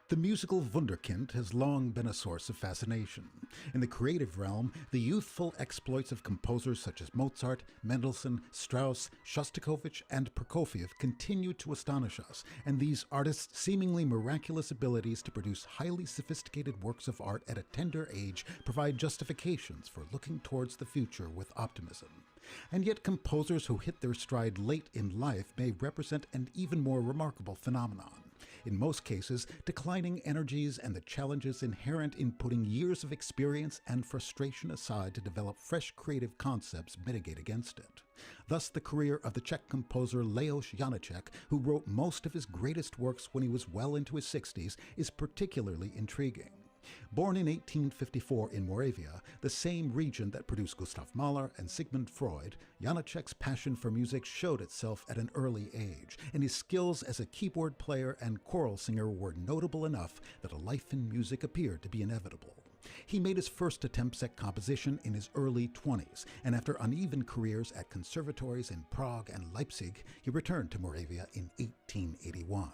The musical wunderkind has long been a source of fascination. In the creative realm, the youthful exploits of composers such as Mozart, Mendelssohn, Strauss, Shostakovich, and Prokofiev continue to astonish us, and these artists' seemingly miraculous abilities to produce highly sophisticated works of art at a tender age provide justifications for looking towards the future with optimism. And yet composers who hit their stride late in life may represent an even more remarkable phenomenon. In most cases, declining energies and the challenges inherent in putting years of experience and frustration aside to develop fresh creative concepts mitigate against it. Thus, the career of the Czech composer Leoš Janáček, who wrote most of his greatest works when he was well into his 60s, is particularly intriguing. Born in 1854 in Moravia, the same region that produced Gustav Mahler and Sigmund Freud, Janáček's passion for music showed itself at an early age, and his skills as a keyboard player and choral singer were notable enough that a life in music appeared to be inevitable. He made his first attempts at composition in his early 20s, and after uneven careers at conservatories in Prague and Leipzig, he returned to Moravia in 1881.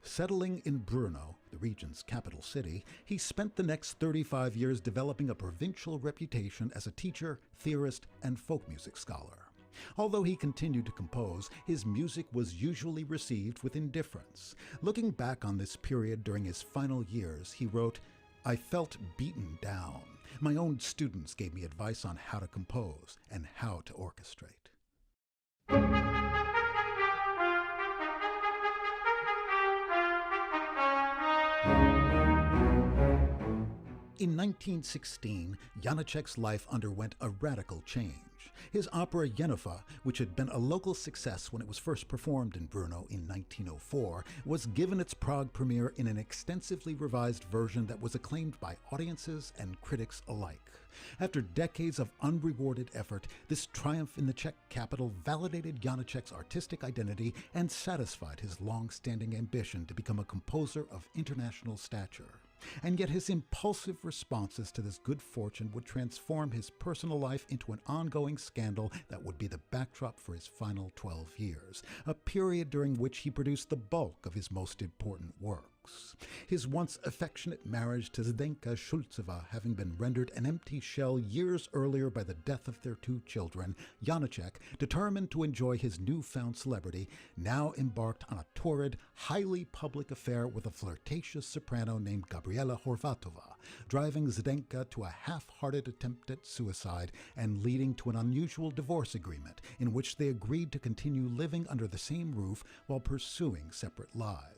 Settling in Brno, the region's capital city, he spent the next 35 years developing a provincial reputation as a teacher, theorist, and folk music scholar. Although he continued to compose, his music was usually received with indifference. Looking back on this period during his final years, he wrote, "I felt beaten down. My own students gave me advice on how to compose and how to orchestrate." In 1916, Janáček's life underwent a radical change. His opera Jennifer, which had been a local success when it was first performed in Brno in 1904, was given its Prague premiere in an extensively revised version that was acclaimed by audiences and critics alike. After decades of unrewarded effort, this triumph in the Czech capital validated Janáček's artistic identity and satisfied his long-standing ambition to become a composer of international stature. And yet his impulsive responses to this good fortune would transform his personal life into an ongoing scandal that would be the backdrop for his final 12 years, a period during which he produced the bulk of his most important works. His once affectionate marriage to Zdenka Šulcová having been rendered an empty shell years earlier by the death of their 2 children, Janáček, determined to enjoy his newfound celebrity, now embarked on a torrid, highly public affair with a flirtatious soprano named Gabriela Horvátova, driving Zdenka to a half-hearted attempt at suicide and leading to an unusual divorce agreement in which they agreed to continue living under the same roof while pursuing separate lives.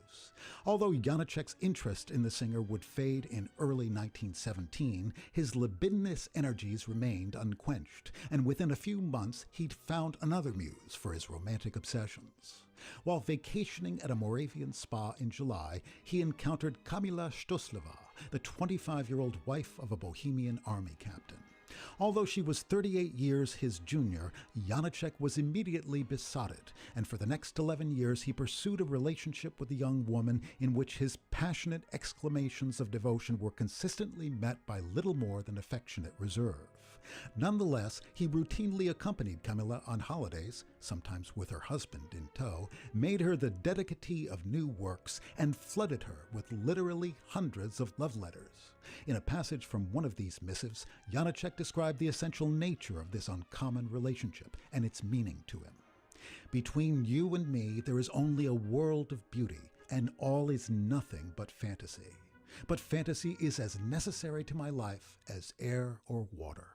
Although Janáček's interest in the singer would fade in early 1917, his libidinous energies remained unquenched, and within a few months he'd found another muse for his romantic obsessions. While vacationing at a Moravian spa in July, he encountered Kamila Stoslova, the 25-year-old wife of a Bohemian army captain. Although she was 38 years his junior, Janáček was immediately besotted, and for the next 11 years he pursued a relationship with the young woman in which his passionate exclamations of devotion were consistently met by little more than affectionate reserve. Nonetheless, he routinely accompanied Kamila on holidays, sometimes with her husband in tow, made her the dedicatee of new works, and flooded her with literally hundreds of love letters. In a passage from one of these missives, Janáček described the essential nature of this uncommon relationship and its meaning to him. "Between you and me there is only a world of beauty, and all is nothing but fantasy. But fantasy is as necessary to my life as air or water."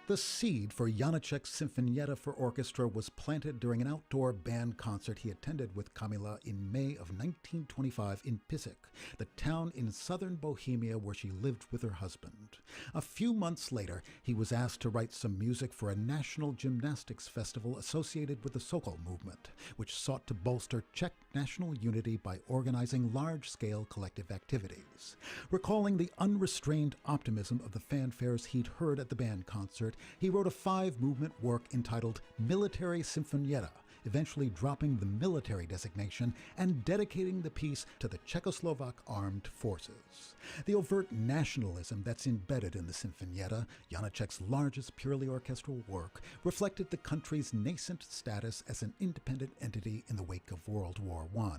The seed for Janáček's Sinfonietta for orchestra was planted during an outdoor band concert he attended with Kamila in May of 1925 in Písek, the town in southern Bohemia where she lived with her husband. A few months later, he was asked to write some music for a national gymnastics festival associated with the Sokol movement, which sought to bolster Czech national unity by organizing large-scale collective activities. Recalling the unrestrained optimism of the fanfares he'd heard at the band concert, he wrote a 5-movement work entitled Military Sinfonietta, eventually dropping the military designation and dedicating the piece to the Czechoslovak armed forces. The overt nationalism that's embedded in the Sinfonietta, Janáček's largest purely orchestral work, reflected the country's nascent status as an independent entity in the wake of World War I.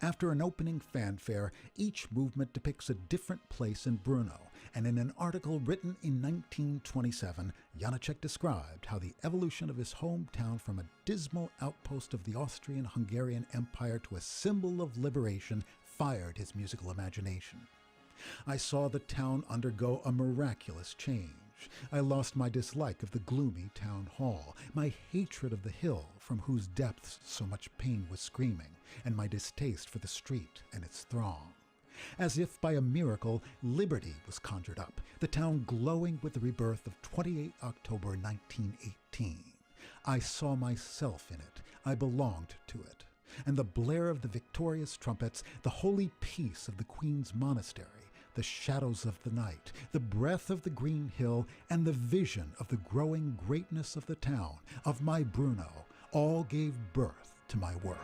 After an opening fanfare, each movement depicts a different place in Brno, and in an article written in 1927, Janáček described how the evolution of his hometown from a dismal outpost of the Austrian-Hungarian Empire to a symbol of liberation fired his musical imagination. I saw the town undergo a miraculous change. I lost my dislike of the gloomy town hall, my hatred of the hill from whose depths so much pain was screaming, and my distaste for the street and its throng. As if by a miracle, liberty was conjured up, the town glowing with the rebirth of 28 October 1918. I saw myself in it. I belonged to it. And the blare of the victorious trumpets, the holy peace of the Queen's monastery, the shadows of the night, the breath of the green hill, and the vision of the growing greatness of the town, of my Brno, all gave birth to my work.